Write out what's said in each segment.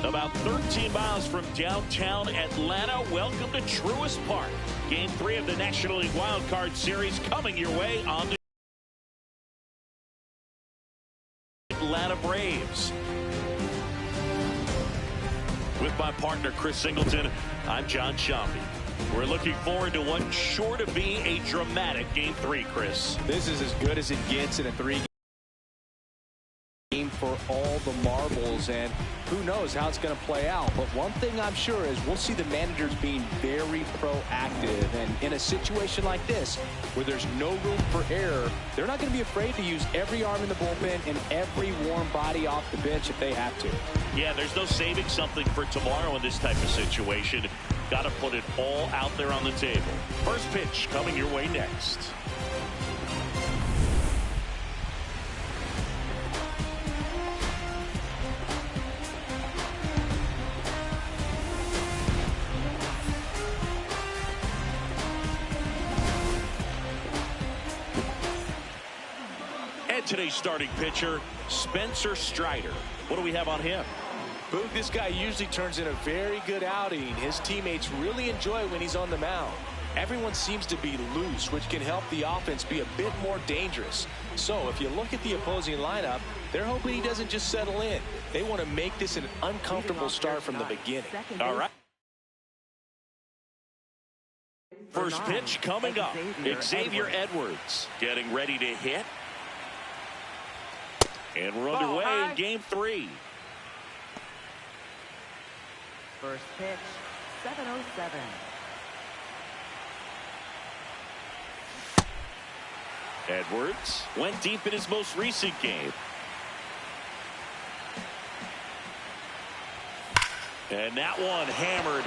About 13 miles from downtown Atlanta, welcome to Truist Park. Game 3 of the National League Wild Card Series coming your way on the Atlanta Braves. With my partner, Chris Singleton, I'm John Shampi. We're looking forward to what's sure to be a dramatic Game 3, Chris. This is as good as it gets in a 3-game for all the marbles, and who knows how it's going to play out. But one thing I'm sure is we'll see the managers being very proactive, and in a situation like this where there's no room for error, they're not going to be afraid to use every arm in the bullpen and every warm body off the bench if they have to. Yeah, there's no saving something for tomorrow in this type of situation. Got to put it all out there on the table. First pitch coming your way next. Today's starting pitcher, Spencer Strider. What do we have on him? Boog, this guy usually turns in a very good outing. His teammates really enjoy when he's on the mound. Everyone seems to be loose, which can help the offense be a bit more dangerous. So if you look at the opposing lineup, they're hoping he doesn't just settle in. They want to make this an uncomfortable start from the beginning. All right. First pitch coming up. Xavier Edwards getting ready to hit. And we're underway in Game 3. First pitch, 7:07. Edwards went deep in his most recent game. And that one hammered.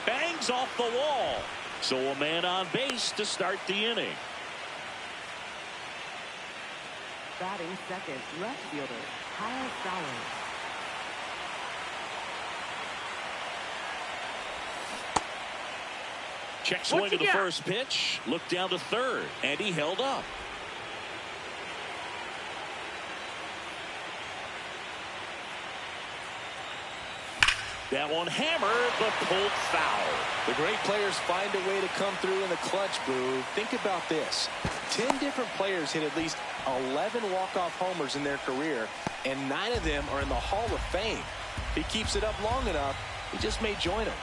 Bangs off the wall. So a man on base to start the inning. Batting second, left fielder, Kyle Sowers. Check swing of the first pitch. Looked down to third, and he held up. That one hammered, but pulled foul. The great players find a way to come through in the clutch, Boo. Think about this. 10 different players hit at least 11 walk-off homers in their career, and 9 of them are in the Hall of Fame. If he keeps it up long enough, he just may join them.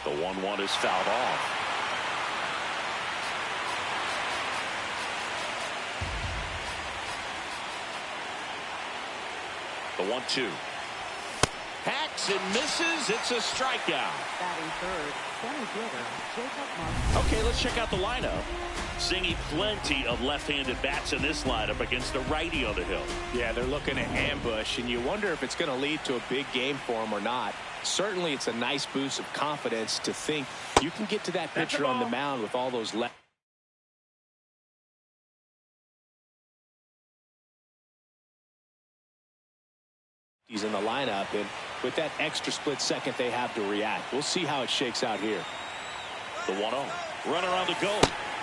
The 1-1 is fouled off. The 1-2. Hacks and misses. It's a strikeout. Batting third, center fielder, Jacob Martin. Okay, let's check out the lineup. Seeing plenty of left-handed bats in this lineup against the righty on the hill. Yeah, they're looking at ambush, and you wonder if it's going to lead to a big game for them or not. Certainly, it's a nice boost of confidence to think you can get to that pitcher on the mound with all those left. He's in the lineup, and with that extra split second they have to react. We'll see how it shakes out here. The 1-0. Runner on the go.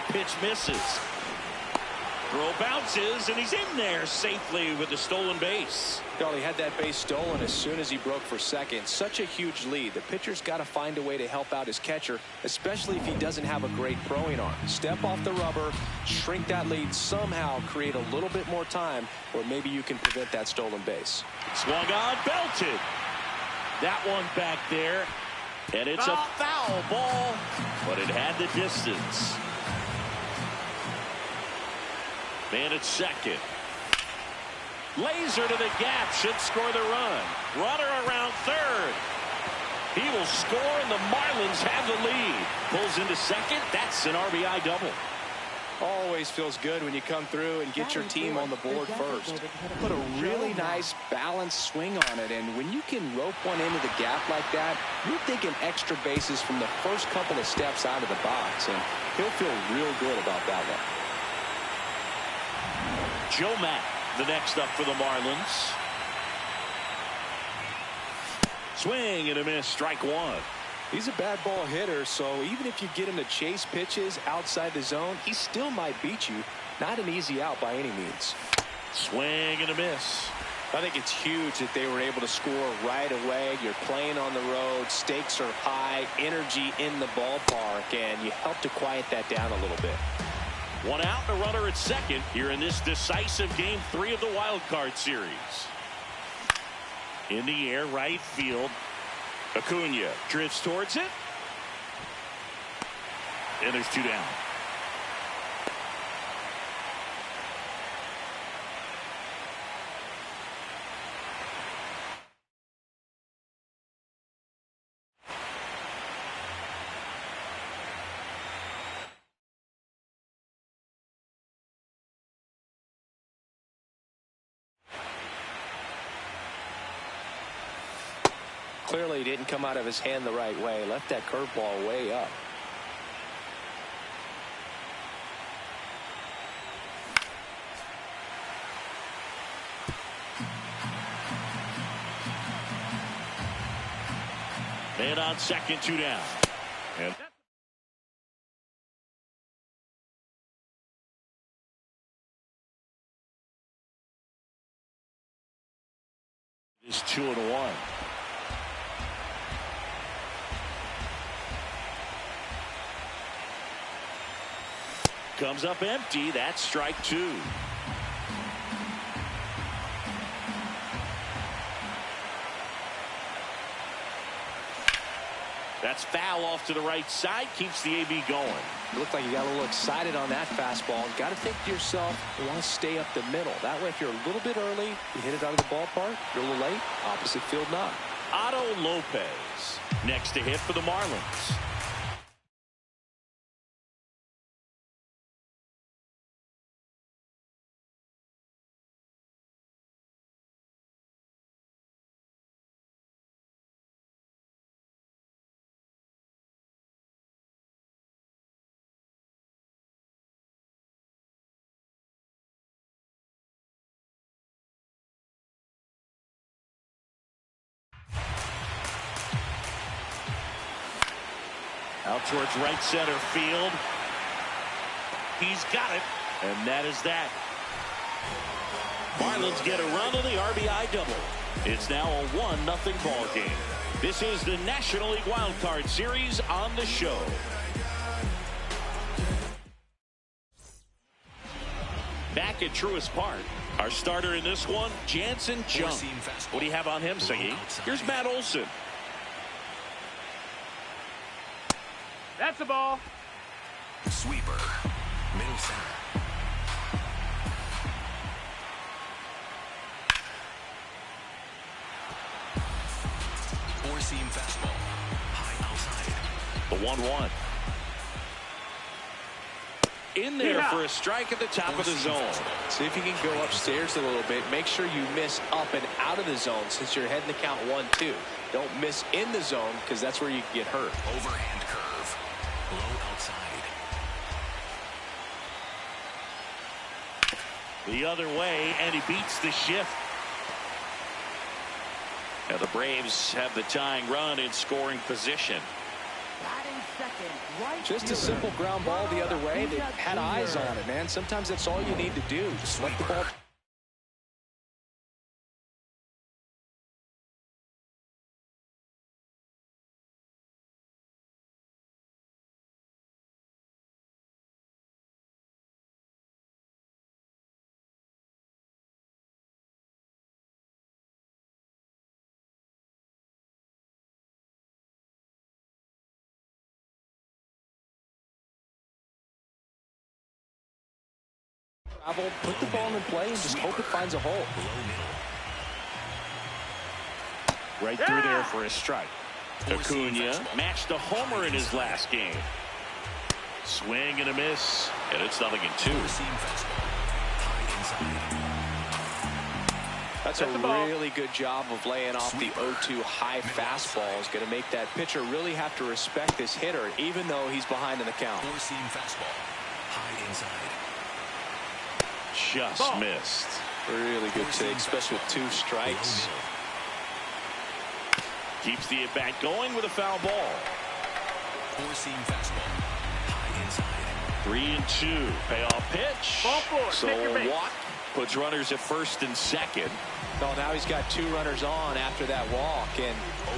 Pitch misses. Throw bounces, and he's in there safely with the stolen base. Well, he had that base stolen as soon as he broke for second. Such a huge lead. The pitcher's got to find a way to help out his catcher, especially if he doesn't have a great throwing arm. Step off the rubber, shrink that lead, somehow create a little bit more time where maybe you can prevent that stolen base. Swung on, belted. That one back there, and it's a foul ball, but it had the distance. Man at second. Laser to the gap. Should score the run. Runner around third. He will score, and the Marlins have the lead. Pulls into second. That's an RBI double. Always feels good when you come through and get your team on the board first. Put a really nice balanced swing on it, and when you can rope one into the gap like that, you're thinking extra bases from the first couple of steps out of the box, and he'll feel real good about that one. Joe Mack, the next up for the Marlins. Swing and a miss, strike one. He's a bad ball hitter, so even if you get him to chase pitches outside the zone, he still might beat you. Not an easy out by any means. Swing and a miss. I think it's huge that they were able to score right away. You're playing on the road, stakes are high, energy in the ballpark, and you help to quiet that down a little bit. One out, and a runner at second here in this decisive Game 3 of the Wild Card Series. In the air, right field. Acuna drifts towards it. And there's two down. Clearly didn't come out of his hand the right way. Left that curveball way up. Man on second, two down. And it is 2-1. Comes up empty. That's strike two. That's foul off to the right side. Keeps the AB going. You look like you got a little excited on that fastball. Got to think to yourself, you want to stay up the middle. That way, if you're a little bit early, you hit it out of the ballpark. You're a little late, opposite field knock. Otto Lopez next to hit for the Marlins. Out towards right center field. He's got it, and that is that. Marlins get a run on the RBI double. It's now a 1-0 ball game. This is the National League Wild Card Series on the show. Back at Truist Park, our starter in this one, Jansen Junk. What do you have on him, Singy? Here's Matt Olson. That's the ball. Sweeper. Middle center. Four-seam fastball. High outside. The 1-1. In there for a strike at the top of the zone. See if you can go upstairs a little bit. Make sure you miss up and out of the zone since you're heading to count 1-2. Don't miss in the zone because that's where you can get hurt. Overhand curve. Low outside. The other way, and he beats the shift. Now the Braves have the tying run in scoring position. Just a simple ground ball the other way. They had eyes on it, man. Sometimes that's all you need to do. Just let the ball. Put the ball in play and just hope it finds a hole. Right through there for a strike. Acuna matched a homer in his last game. Swing and a miss, and it's 0-2. That's a really good job of laying off the 0-2 high fastball. Is going to make that pitcher really have to respect this hitter, even though he's behind in the count. Four-seam fastball, high inside. Just missed. Really good take, especially with 2 strikes. Keeps the at-bat going with a foul ball. Four-seam fastball, high inside. 3-2. Payoff pitch. Ball four. So Take your base. walk puts runners at first and second. Well, now he's got 2 runners on after that walk, and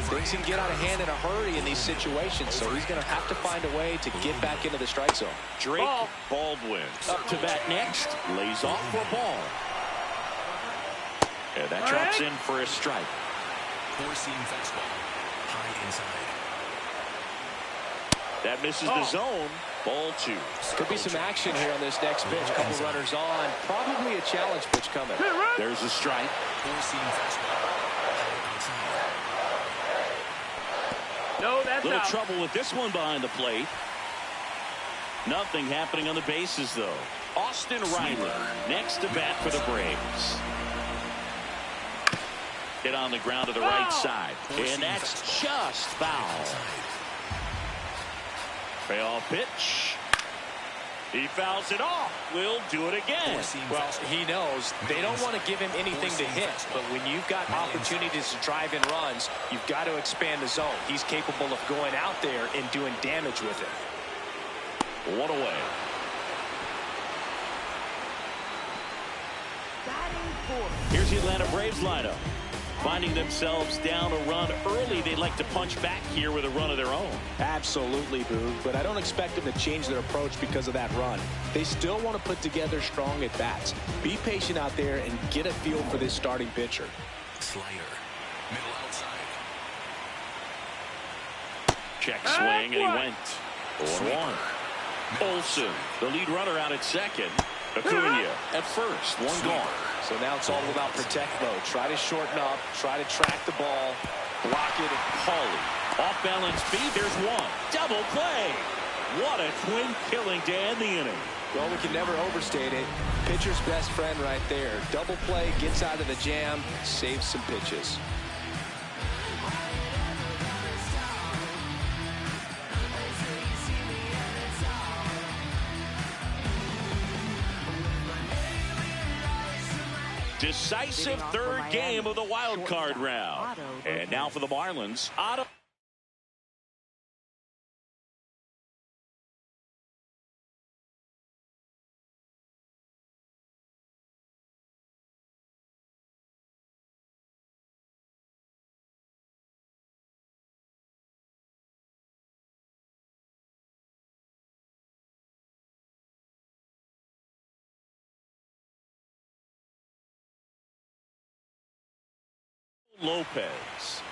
things can get out of hand in a hurry in these situations, so he's going to have to find a way to get back into the strike zone. Drake Baldwin up to bat next. Lays off for a ball. And that drops in for a strike. Four-seam fastball, high inside. That misses the zone. Ball 2. Could be some action here on this next pitch. Couple runners on. Probably a challenge pitch coming. There's a strike. Four-seam fastball, high outside. No, that's Little out. trouble with this one behind the plate. Nothing happening on the bases, though. Austin Riley next to bat for the Braves. Hit on the ground to the right side. And that's just foul. Payoff pitch. He fouls it off. We'll do it again. Well, he knows they don't want to give him anything to hit, but when you've got opportunities to drive in runs, you've got to expand the zone. He's capable of going out there and doing damage with it. 1 away. Batting fourth. Here's the Atlanta Braves lineup. Finding themselves down a run early, they'd like to punch back here with a run of their own. Absolutely, Boog, but I don't expect them to change their approach because of that run. They still want to put together strong at-bats. Be patient out there and get a feel for this starting pitcher. Slider, middle outside. Check swing, and he went 0-1. Olsen, the lead runner, out at second. Acuna at first, 1 gone. So now it's all about protect mode. Try to shorten up, try to track the ball, block it. Pauly, off balance speed, there's 1. Double play. What a twin killing to end the inning. Well, we can never overstate it. Pitcher's best friend right there. Double play, gets out of the jam, saves some pitches. Decisive third game of the wild card round. And now for the Marlins. Otto. Lopez.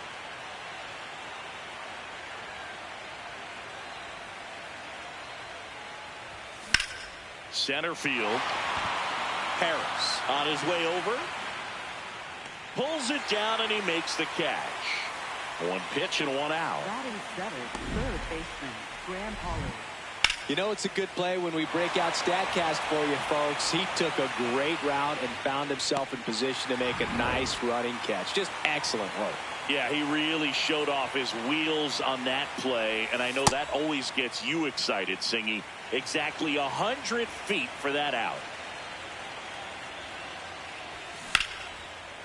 Center field. Harris on his way over. Pulls it down and he makes the catch. 1 pitch and 1 out. Batting seventh, third baseman, Graham Pollard. You know, it's a good play when we break out StatCast for you, folks. He took a great route and found himself in position to make a nice running catch. Just excellent work. Yeah, he really showed off his wheels on that play, and I know that always gets you excited, Singy. Exactly 100 feet for that out.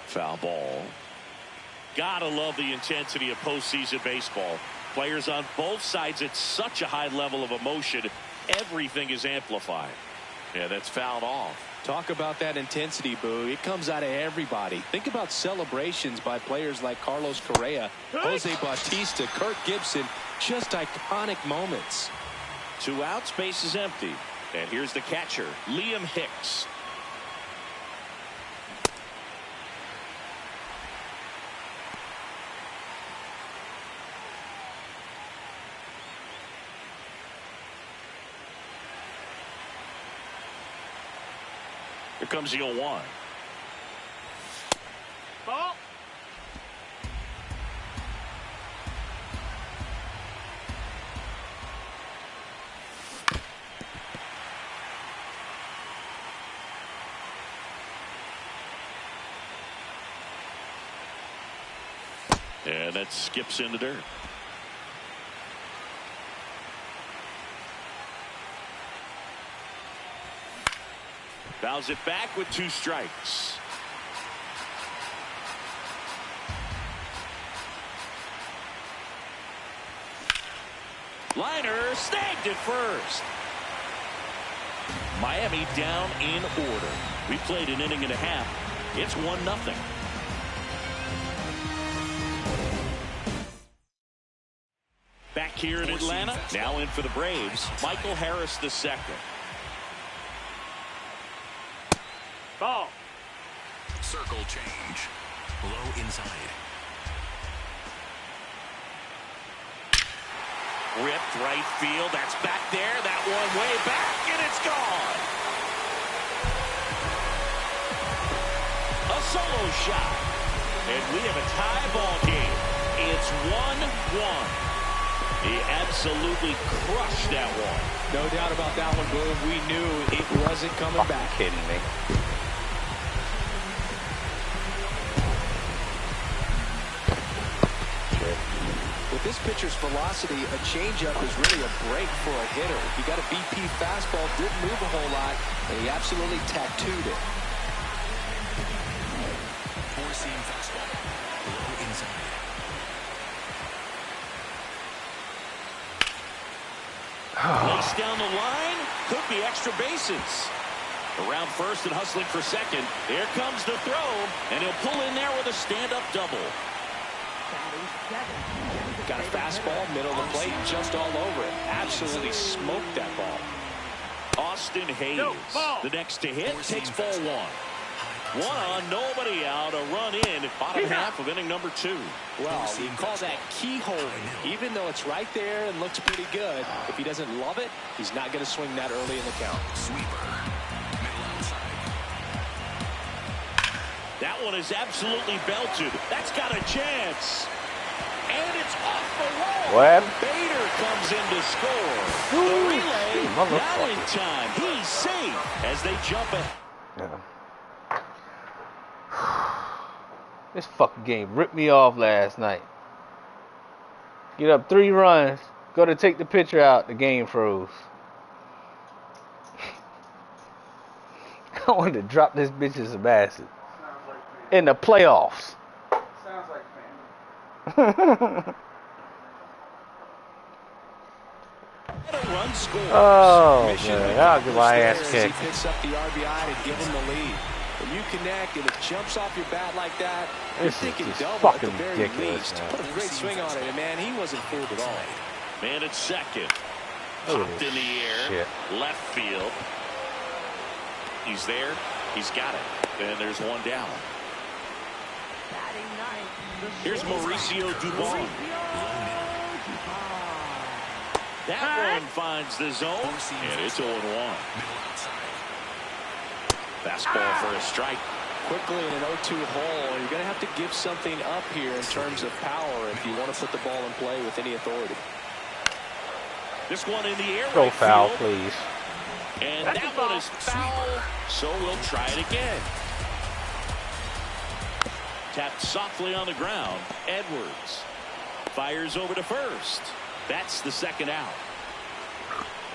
Foul ball. Gotta love the intensity of postseason baseball. Players on both sides at such a high level of emotion. Everything is amplified. Yeah, that's fouled off. Talk about that intensity, Boo. It comes out of everybody. Think about celebrations by players like Carlos Correa, Jose Bautista, Kirk Gibson. Just iconic moments. 2 outs, base is empty. And here's the catcher, Liam Hicks. Here comes the 0-1. Ball. And that skips in the dirt. Fouls it back with 2 strikes. Liner snagged it first. Miami down in order. We played an inning and a half. It's 1-0. Back here in Atlanta, now in for the Braves, Michael Harris II. Ball. Circle change. Low inside. Ripped right field. That's back there. That one way back, and it's gone. A solo shot. And we have a tie ball game. It's 1-1. He absolutely crushed that one. No doubt about that one, Blue. We knew it wasn't coming back. Kidding me. With this pitcher's velocity, a changeup is really a break for a hitter. He got a BP fastball, didn't move a whole lot, and he absolutely tattooed it. Four-seam fastball. Low inside. Lace down the line. Could be extra bases. Around first and hustling for second. Here comes the throw, and he'll pull in there with a stand-up double. Got a fastball, middle of the plate, just all over it. Absolutely smoked that ball. Austin Hayes, the next to hit, takes ball 1. 1 on, nobody out, a run in, bottom half of inning number 2. Well, we call that keyhole. Even though it's right there and looks pretty good, if he doesn't love it, he's not going to swing that early in the count. Sweeper. Middle outside. That one is absolutely belted. That's got a chance. And it's off the wall. What? Bader comes in to score. The relay, not in time. He's safe as they jump ahead. Yeah. This fucking game ripped me off last night. Get up 3 runs. Go to take the pitcher out. The game froze. I wanted to drop this bitch as a bastard. In the playoffs. Sounds like family. Run scores. Oh, Mission man. I'll get my ass accomplished there as kicked. he picks up the RBI to give him the lead. When you connect and it jumps off your bat like that, you're This is thinking just double at the fucking very ridiculous, least. man. Put a great swing on it, and man, he wasn't fooled at all. Man at second. Look at Popped this in the air. shit. Left field. He's there. He's got it. And there's one down. Here's Mauricio Dubon. That one finds the zone, and it's 0-1. Middle outside. Fastball for a strike. Quickly in an 0-2 hole, you're going to have to give something up here in terms of power if you want to put the ball in play with any authority. This one in the air. Go right foul, field. please. And that one is foul, so we'll try it again. Tapped softly on the ground. Edwards fires over to first. That's the second out.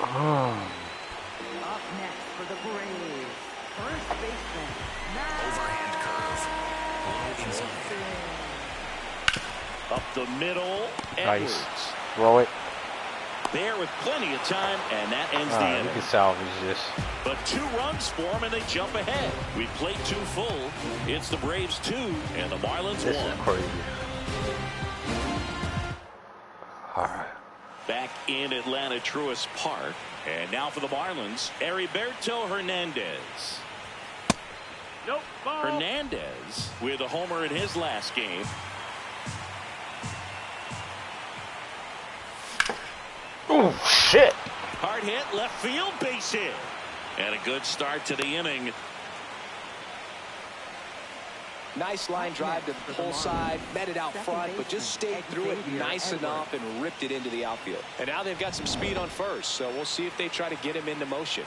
Up next for the Braves, first baseman, Overhand curve. Low inside. Up the middle. Nice. Edwards. Throw it. There with plenty of time, and that ends the Alright, we inning. can salvage this. But 2 runs for them, and they jump ahead. We played 2 full. It's the Braves 2, and the Marlins This 1. is crazy. Alright. Back in Atlanta Truist Park. And now for the Marlins, Heriberto Hernandez. Nope. Ball. Hernandez with a homer in his last game. Oh, shit. Hard hit, left field, base hit. And a good start to the inning Nice line drive to the pull side, met it out front, but just stayed through it nice enough and ripped it into the outfield. And now they've got some speed on first, so we'll see if they try to get him into motion.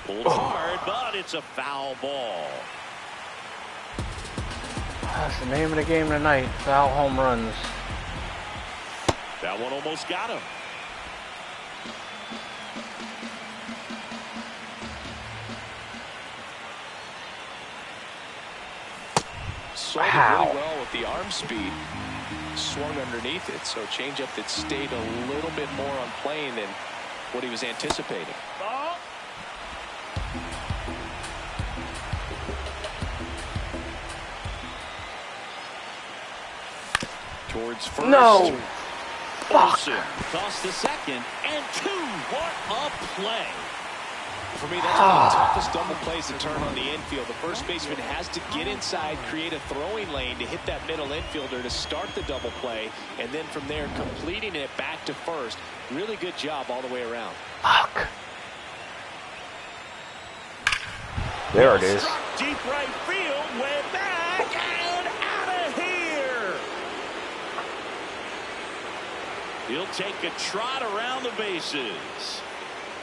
Pulled hard, but it's a foul ball. That's the name of the game tonight. Foul home runs. That one almost got him. Sold it really well with the arm speed. Swung underneath it, so changeup that stayed a little bit more on plane than what he was anticipating. Ball. Towards first. No. Olsen tossed to second, and 2. What a play. For me, that's one of the toughest double plays to turn on the infield. The first baseman has to get inside, create a throwing lane to hit that middle infielder to start the double play, and then from there completing it back to first. Really good job all the way around. Fuck. There it is. Struck deep right field, way back and out of here. He'll take a trot around the bases,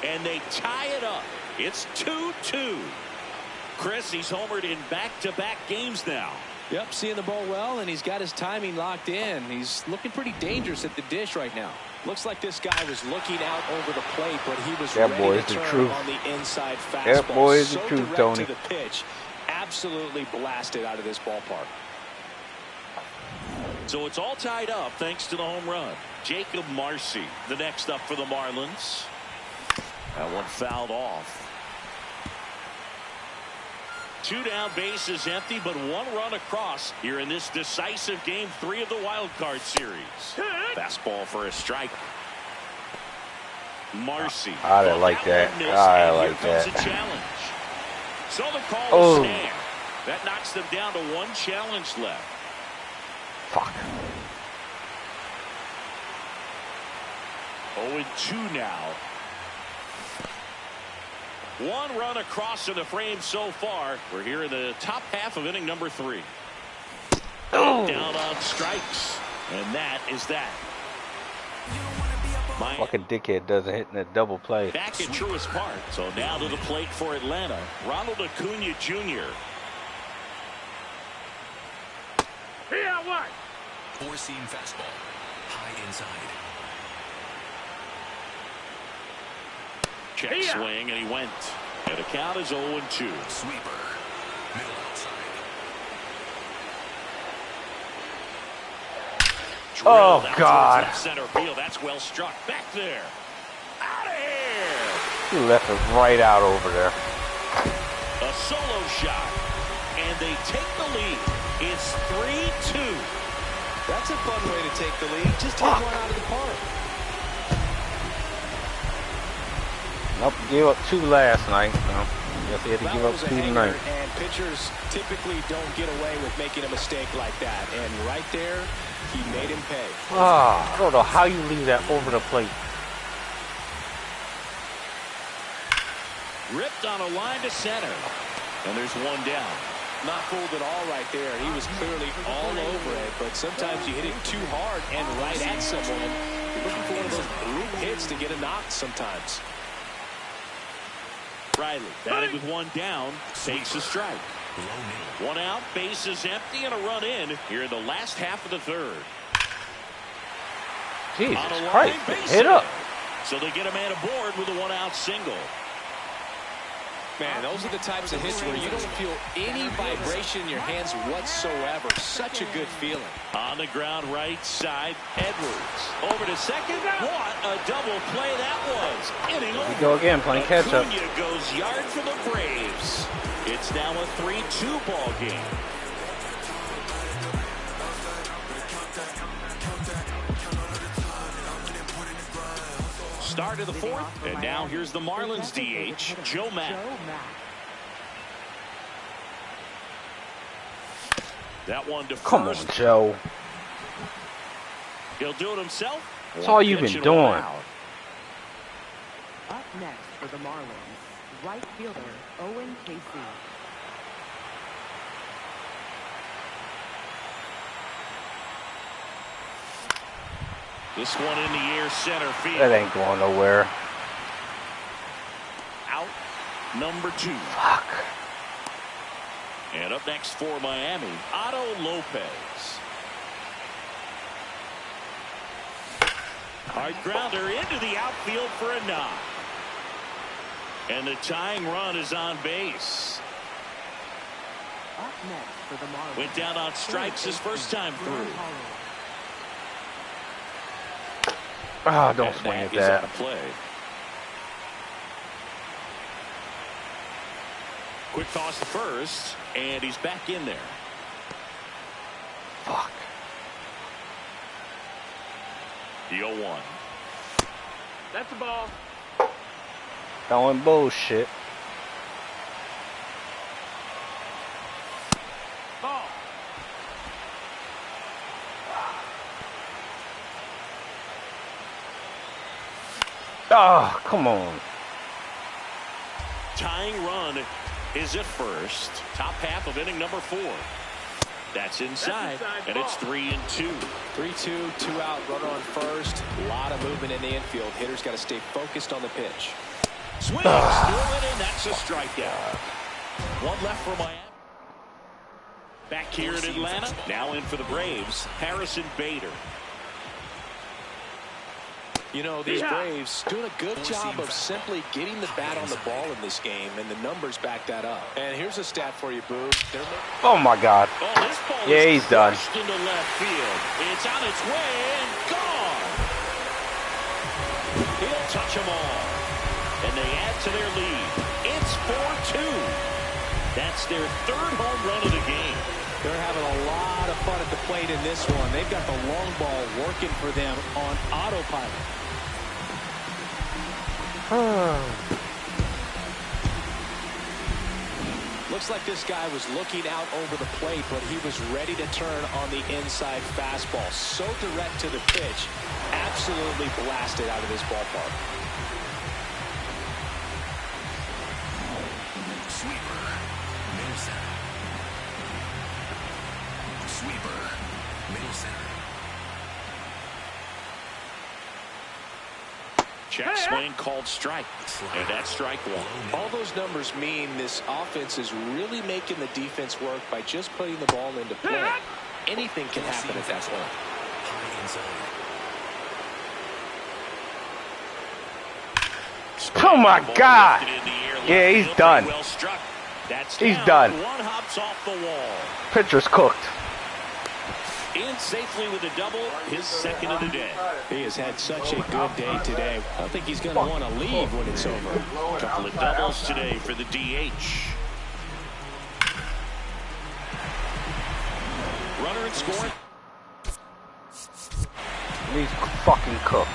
and they tie it up. It's 2-2. Chris, he's homered in back-to-back games now. Yep, seeing the ball well, and he's got his timing locked in. He's looking pretty dangerous at the dish right now. Looks like this guy was looking out over the plate, but he was ready to turn on the inside fastball. That boy is the so truth, direct Tony. to the pitch, absolutely blasted out of this ballpark. So it's all tied up thanks to the home run. Jacob Marcy, the next up for the Marlins. That one fouled off. 2 down, bases empty, but 1 run across here in this decisive game 3 of the wild card series. Fastball for a strike. Marcy. I didn't like that. I like that. A challenge. So the call will stand. That knocks them down to 1 challenge left. Fuck. 0-2 now. 1 run across in the frame so far. We're here in the top half of inning number 3. Down on strikes. And that is that. Fucking dickhead doesn't hit in that double play. Back at Truist Park. So now to the plate for Atlanta. Ronald Acuna Jr. Here, what? 4-seam fastball. High inside. Check swing, and he went. And the count is 0-2. Sweeper. Middle outside. Oh, God. Left center field. That's well struck. Back there. Out of here. He left it right out over there. A solo shot. And they take the lead. It's 3-2. That's a fun way to take the lead. Just hit one out of the park. Nope, gave up 2 last night. So guess he had to give up 2 tonight. And pitchers typically don't get away with making a mistake like that. And right there, he made him pay. I don't know how you leave that over the plate. Ripped on a line to center. And there's 1 down. Not fooled at all right there. He was clearly all over it. But sometimes you hit it too hard and right at someone. You're looking for one of those group hits to get a knock sometimes. Riley batting with 1 down, takes a strike. 1 out, bases empty, and a run in here in the last half of the 3rd. Jesus Christ, hit up. So they get a man aboard with a 1-out single. Man, those are the types of hits where you don't feel any vibration in your hands whatsoever. Such a good feeling. On the ground right side, Edwards. Over to second. What a double play that was. Inning over. We go again, playing catch up. Acuna goes yard for the Braves. It's now a 3-2 ball game. Start of the 4th, and now here's the Marlins DH, Joe Mack. That one to Come on, first. Joe. He'll do it himself. That's all you've been doing. Up next for the Marlins, right fielder Owen Casey. This one in the air, center field. That ain't going nowhere. Out number 2. Fuck. And up next for Miami, Otto Lopez. Hard grounder into the outfield for a knock. And the tying run is on base. Up next for the Marlins. Went down on strikes his first time through. Oh, don't swing at that. Out of play. Quick toss to first, and he's back in there. Fuck. The 0-1. That's the ball. Throwing bullshit. Ball. Oh, come on. Tying run is at first. Top half of inning number 4. That's inside, and it's 3-2. 3-2, 2 out, runner on first. A lot of movement in the infield. Hitters got to stay focused on the pitch. Swings through it, and that's a strikeout. One left for Miami. Back here in Atlanta, now in for the Braves, Harrison Bader. You know, these Braves doing a good job of simply getting the bat on the ball in this game, and the numbers back that up. And here's a stat for you, Boo. Oh my God. Oh, this ball Yeah, is he's done. crushed into left field. It's on its way and gone. He'll touch them all. And they add to their lead. It's 4-2. That's their 3rd home run of the game. They're having a lot of fun at the plate in this one. They've got the long ball working for them on autopilot. Looks like this guy was looking out over the plate, but he was ready to turn on the inside fastball. So direct to the pitch. Absolutely blasted out of this ballpark. Sweeper. Middle center. Sweeper. Middle center. Check swing called strike. And that's strike 1. All those numbers mean this offense is really making the defense work by just putting the ball into play. Anything can happen at that point. High inside. Oh my God. Yeah, he's done. Well struck. That's He's down. done. One hops off the wall. Pitcher's cooked. In safely with a double, his 2nd of the day. He has had such a good day today. I don't think he's going to want to leave when it's over. A couple of doubles today for the DH. Runner and scoring. He's fucking cooked.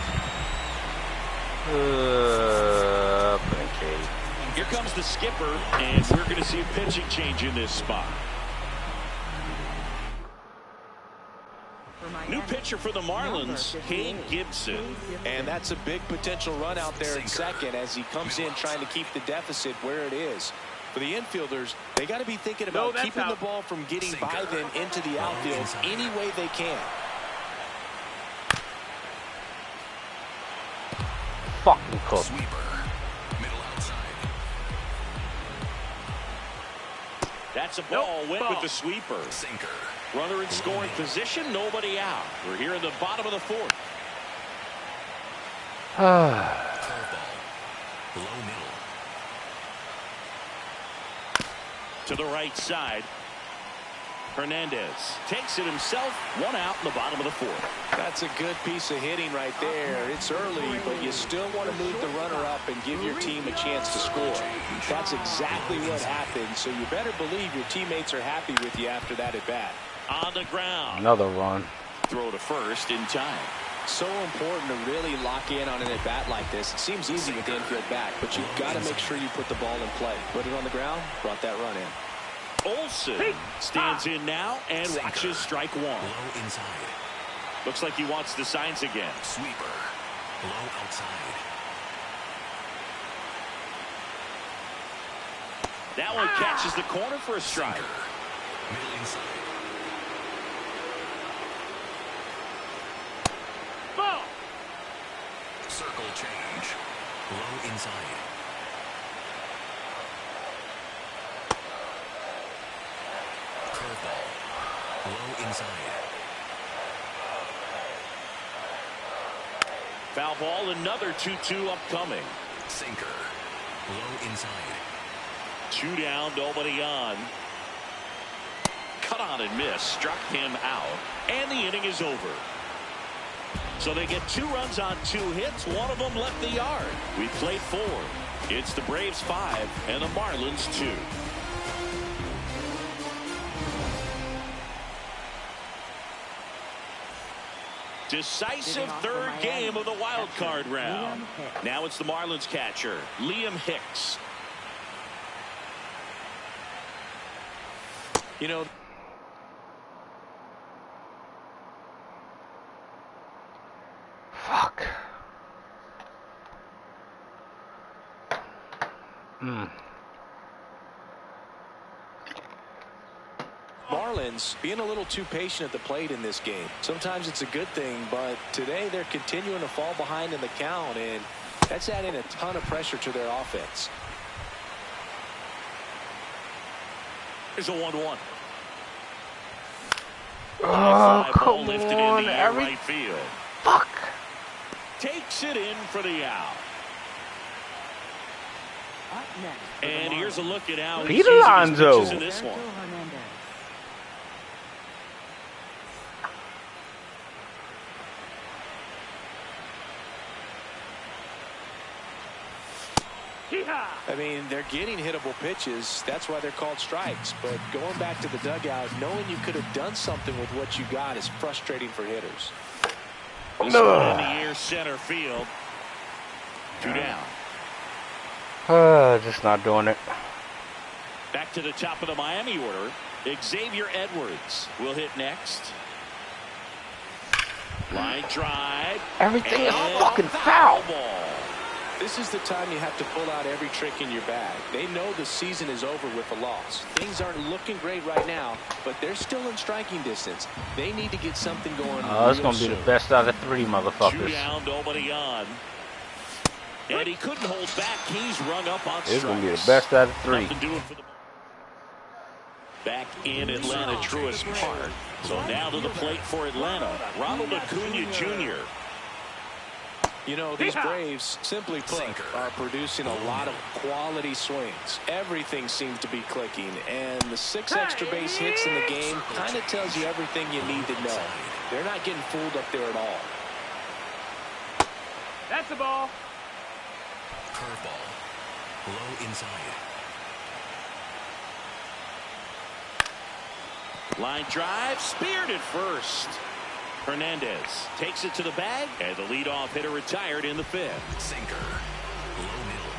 Here comes the skipper, and we're going to see a pitching change in this spot. New pitcher for the Marlins, Kane Gibson. And that's a big potential run out there in second as he comes in trying to keep the deficit where it is. For the infielders, they got to be thinking about keeping the ball from getting by them into the outfield any way they can. Fucking cooked. Sweeper. Middle outside. That's a ball. Went with the sweeper. Sinker. Runner in scoring position, nobody out. We're here in the bottom of the 4th. Curveball. Low middle. To the right side. Hernandez takes it himself. 1 out in the bottom of the 4th. That's a good piece of hitting right there. It's early, but you still want to move the runner up and give your team a chance to score. That's exactly what happened, so you better believe your teammates are happy with you after that at bat. On the ground. Another run. Throw to first in time. So important to really lock in on an at bat like this. It seems easy with the infield back, but you've got to make sure you put the ball in play. Put it on the ground, brought that run in. Olsen stands in now and watches strike 1. Low inside. Looks like he wants the signs again. Sweeper. Low outside. That one catches the corner for a strike. Sinker. Middle inside. Ball. Circle change. Low inside. Curveball. Low inside. Foul ball, another 2-2 upcoming. Sinker. Low inside. 2 down, nobody on. Cut on and miss, struck him out, and the inning is over. So they get 2 runs on 2 hits, one of them left the yard. We played 4. It's the Braves 5 and the Marlins 2. Decisive third game of the wild card round. Now it's the Marlins catcher, Liam Hicks. You know, Fuck. Marlins being a little too patient at the plate in this game. Sometimes it's a good thing, but today they're continuing to fall behind in the count, and that's adding a ton of pressure to their offense. Here's a 1-1. Oh, come ball lifted on. in the air right field. Fuck. Takes it in for the out. Up next for the And here's a Marlins, look at how Pete he's using his Alonso. pitches in this Roberto one. Hernandez. I mean, they're getting hittable pitches. That's why they're called strikes. But going back to the dugout, knowing you could have done something with what you got is frustrating for hitters. This one in the air center field. 2 down. Just not doing it. Back to the top of the Miami order. Xavier Edwards will hit next. Line drive. Everything is And fucking foul. ball. This is the time you have to pull out every trick in your bag. They know the season is over with a loss. Things aren't looking great right now, but they're still in striking distance. They need to get something going. It's going to be the best out of 3 2 motherfuckers. down, nobody on. And he couldn't hold back. He's rung up on strikes. It's going to be the best out of 3. Nothing doing for the back in Atlanta, Truist Park. So now to the plate for Atlanta, Ronald Acuna Jr. You know, these Braves, simply put, are producing a lot of quality swings. Everything seems to be clicking, and the 6 extra base hits in the game kind of tells you everything you need to know. They're not getting fooled up there at all. That's the ball. Curveball. Low inside. Line drive, speared at first. Hernandez takes it to the bag, and the leadoff hitter retired in the 5th. Sinker. Low middle.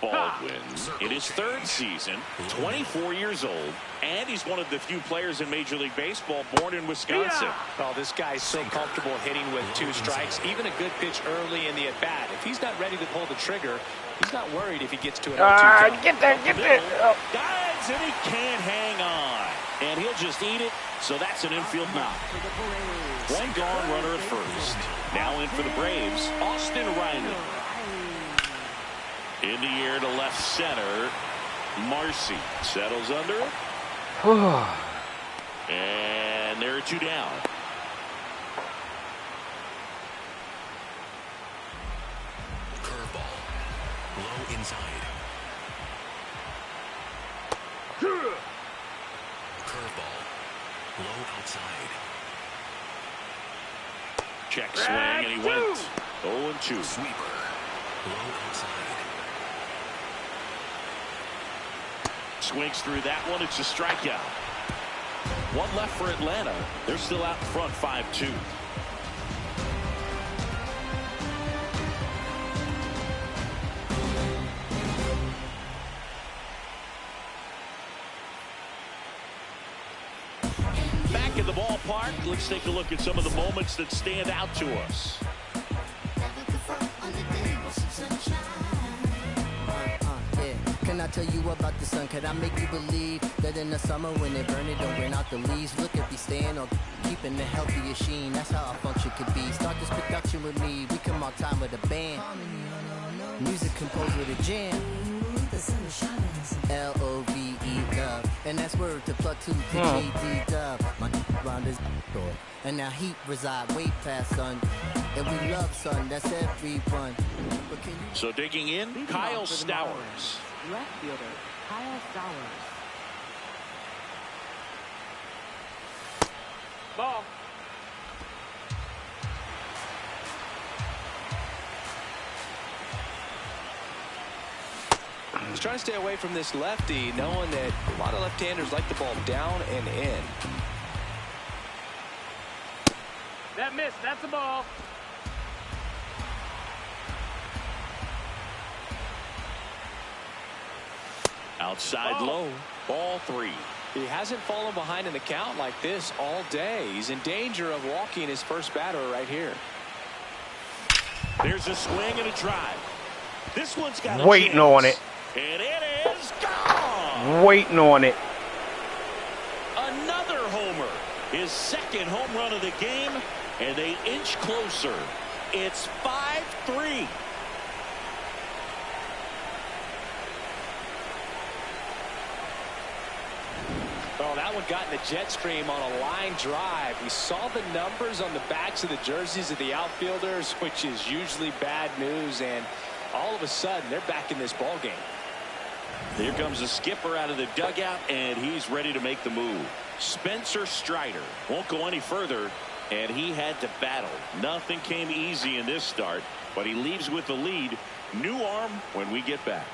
Baldwin in his 3rd season, 24 years old, and he's one of the few players in Major League Baseball born in Wisconsin. Oh, this guy's so comfortable hitting with 2 strikes, even a good pitch early in the at-bat. If he's not ready to pull the trigger, he's not worried if he gets to an 0-2 count. Get that. Oh. Dives, and he can't hang on. And he'll just eat it, so that's an infield knock. 1 gone runner at first. Now in for the Braves, Austin Riley. In the air to left center. Marcy settles under it. And there are 2 down. Curveball. Low inside. Curveball. Low outside. Check swing, and he went 0-2. Sweeper. Low outside. Swings through that one. It's a strikeout. 1 left for Atlanta. They're still out in front, 5-2. Back in the ballpark, let's take a look at some of the moments that stand out to us. can I tell you about the sun? Can I make you believe that in the summer when it burn, it don't burn out the leaves? Look at me staying on keeping the healthiest sheen. That's how our function could be. Start this production with me. We come on time with a band. Music composed with a jam. L-O-V-E love. And that's word to plug 2 to J-D dub. My round is door. And now heat reside way past sun. And we love sun, that's everyone. So digging in, Kyle Stowers. Left fielder, Kyle Stowers. Ball. He's trying to stay away from this lefty, knowing that a lot of left-handers like the ball down and in. That missed. That's the ball. Outside low, ball 3. He hasn't fallen behind in the count like this all day. He's in danger of walking his first batter right here. There's a swing and a drive. This one's got a Waiting chance. on it. And it is gone. Waiting on it. Another homer. His second home run of the game, and they inch closer. It's 5-3. Oh, that one got in the jet stream on a line drive. We saw the numbers on the backs of the jerseys of the outfielders, which is usually bad news, and all of a sudden they're back in this ball game. Here comes the skipper out of the dugout, and he's ready to make the move. Spencer Strider won't go any further, and he had to battle. Nothing came easy in this start, but he leaves with the lead. New arm when we get back.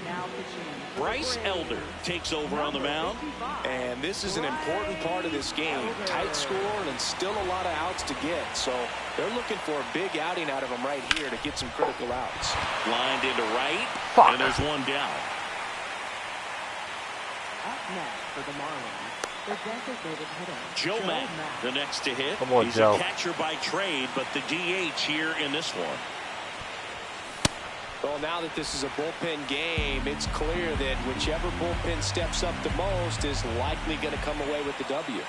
Now pitching. Bryce Elder takes over on the mound. And this is an important part of this game. Tight score and still a lot of outs to get. So they're looking for a big outing out of him right here to get some critical outs. Lined into right. Fuck. And there's one down. Up next for the Marlins, the designated hitter, Joe Mack, the next to hit. Come on, He's Joe. a catcher by trade, but the DH here in this one. Well, now that this is a bullpen game, it's clear that whichever bullpen steps up the most is likely going to come away with the W.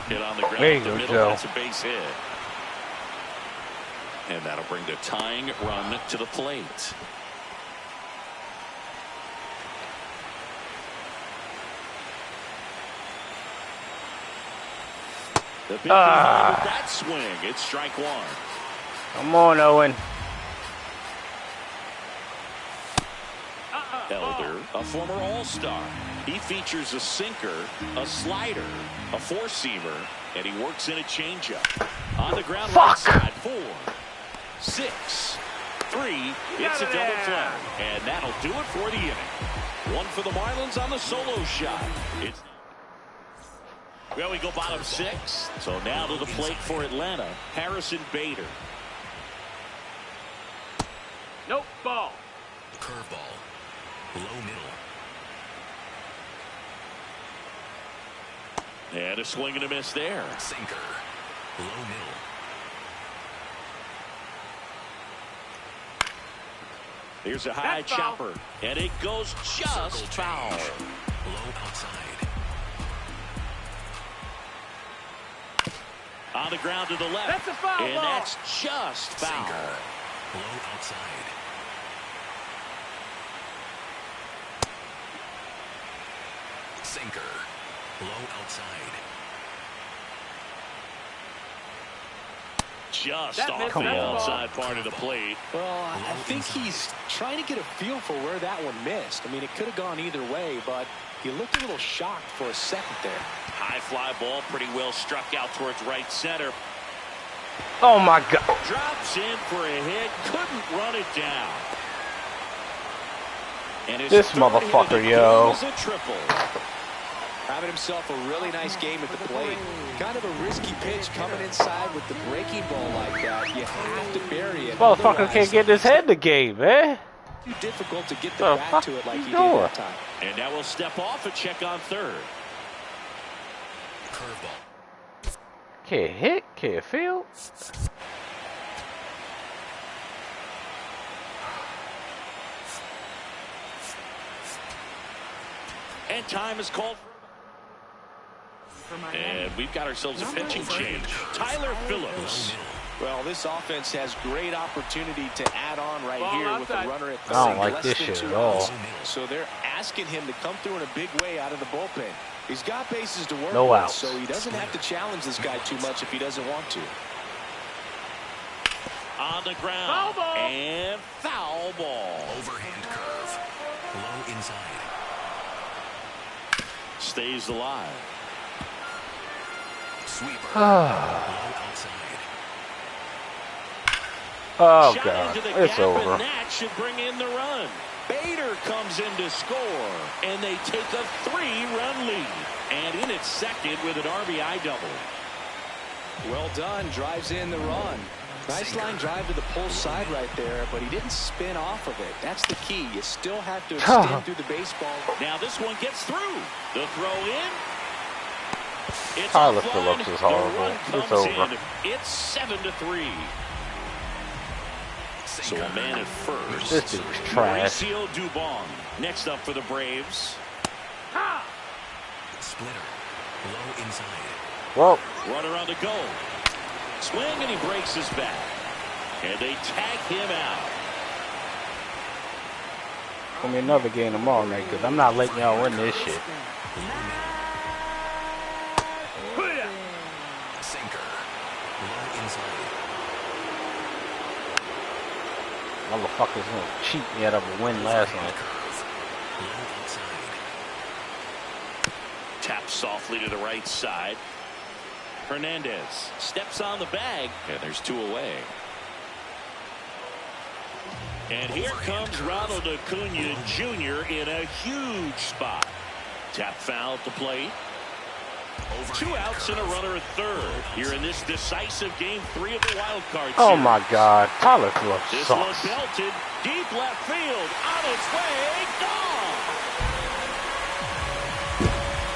Hit on the ground There you up the go, middle. Joe. That's a base hit. And that'll bring the tying run to the plate. The big with that swing. It's strike one. Come on, Owen. Elder, a former All-Star. He features a sinker, a slider, a four-seamer, and he works in a changeup. On the ground right side, 4, 6, 3. It's a double play, and that'll do it for the inning. One for the Marlins on the solo shot. Well, we go bottom 6. So now to the plate for Atlanta, Harrison Bader. Nope. Ball. Curveball. Low middle. And a swing and a miss there. Sinker. Low middle. Here's a high That's foul. chopper, and it goes just Circle foul. change. Low outside. On the ground to the left. That's a foul and ball. that's just foul. Sinker. Low outside. Sinker. Low outside. Just That off missed. the That's a ball. outside part of the plate. Well, I think he's trying to get a feel for where that one missed. I mean, it could have gone either way, but he looked a little shocked for a second there. High fly ball, pretty well struck out towards right center. Oh my God. Drops in for a hit, couldn't run it down. And his This third hit of the motherfucker, game yo. is a triple. Having himself a really nice game at the plate. Kind of a risky pitch coming inside with the breaking ball like that. You have to bury it. Motherfucker Otherwise, can't get his head in the game, man. too difficult to get the The bat fuck to it like you he did doing? that time. And now we'll step off and check on third. Curveball. Can't hit, can't feel. And time is called. And we've got ourselves a pitching change. Tyler Phillips. Well, this offense has great opportunity to add on right Ball here with the outside. runner at I third. don't like less this than shit 2 at all. outs. So they're asking him to come through in a big way out of the bullpen. He's got bases to work No with, outs. so he doesn't have to challenge this guy too much if he doesn't want to. On the ground. Foul ball. And foul ball. Overhand curve. Low inside. Stays alive. Sweeper. Low outside. Oh, Shot God. into the It's gap, over. and that should bring in the run. Bader comes in to score, and they take a 3-run lead. And in its second with an RBI double. Well done. Drives in the run. Nice line drive to the pull side right there, but he didn't spin off of it. That's the key. You still have to extend through the baseball. Now this one gets through. The throw in. It's Tyler offline. Phillips is The horrible. run It's comes over. in. It's 7-3. So a man at first. This dude's trash. Mauricio Dubon. Next up for the Braves. Splitter. Low inside. Well, Runner on the go. Swing, and he breaks his back. And they tag him out. give me another game tomorrow night because I'm not letting y'all win this shit. Sinker. Low inside. Motherfuckers gonna cheat me out of a win last night. Curve. Low outside. Tap softly to the right side. Hernandez steps on the bag, and there's 2 away. And here comes Ronald Acuna Jr. in a huge spot. Tap foul at the plate. 2 outs and a runner at third. Here in this decisive game 3 of the wild card series. Oh my God, Tyler Phillips This one sucks. belted deep left field. On its way, gone.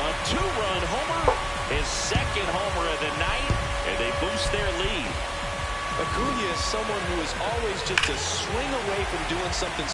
A 2-run homer. His second homer of the night, and they boost their lead. Acuna is someone who is always just a swing away from doing something